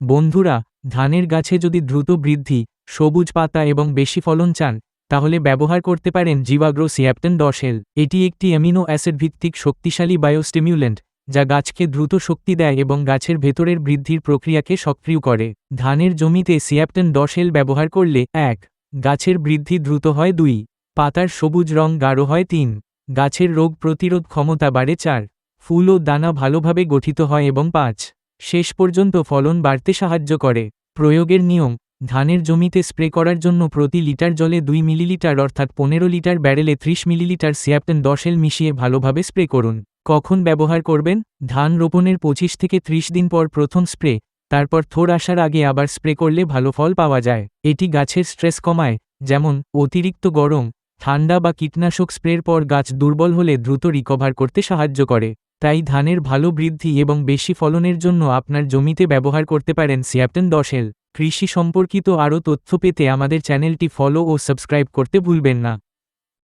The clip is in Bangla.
বন্ধুরা, ধানের গাছে যদি দ্রুত বৃদ্ধি, সবুজ পাতা এবং বেশি ফলন চান, তাহলে ব্যবহার করতে পারেন জিভাগ্রো সিয়াপ্টেন 10L। এটি একটি অ্যামিনো অ্যাসিড ভিত্তিক শক্তিশালী বায়োস্টিমিউল্যান্ট, যা গাছকে দ্রুত শক্তি দেয় এবং গাছের ভেতরের বৃদ্ধির প্রক্রিয়াকে সক্রিয় করে। ধানের জমিতে সিয়াপ্টেন 10L ব্যবহার করলে ১. গাছের বৃদ্ধি দ্রুত হয়। ২. পাতার সবুজ রং গাঢ় হয়। ৩. গাছের রোগ প্রতিরোধ ক্ষমতা বাড়ে। ৪. ফুল ও দানা ভালোভাবে গঠিত হয়। এবং ৫. শেষ পর্যন্ত ফলন বাড়তে সাহায্য করে। প্রয়োগের নিয়ম: ধানের জমিতে স্প্রে করার জন্য প্রতি লিটার জলে ২ মিলিলিটার অর্থাৎ ১৫ লিটার ব্যারেলে ৩০ মিলিলিটার সিয়াপ্টেন 10L মিশিয়ে ভালোভাবে স্প্রে করুন। কখন ব্যবহার করবেন? ধান রোপণের ২৫ থেকে ৩০ দিন পর প্রথম স্প্রে, তারপর থোর আসার আগে আবার স্প্রে করলে ভালো ফল পাওয়া যায়। এটি গাছের স্ট্রেস কমায়, যেমন অতিরিক্ত গরম, ঠান্ডা বা কীটনাশক স্প্রের পর গাছ দুর্বল হলে দ্রুত রিকভার করতে সাহায্য করে। তাই ধানের ভালো বৃদ্ধি এবং বেশি ফলনের জন্য আপনার জমিতে ব্যবহার করতে পারেন সিয়াপ্টেন 10L। কৃষি সম্পর্কিত আরও তথ্য পেতে আমাদের চ্যানেলটি ফলো ও সাবস্ক্রাইব করতে ভুলবেন না।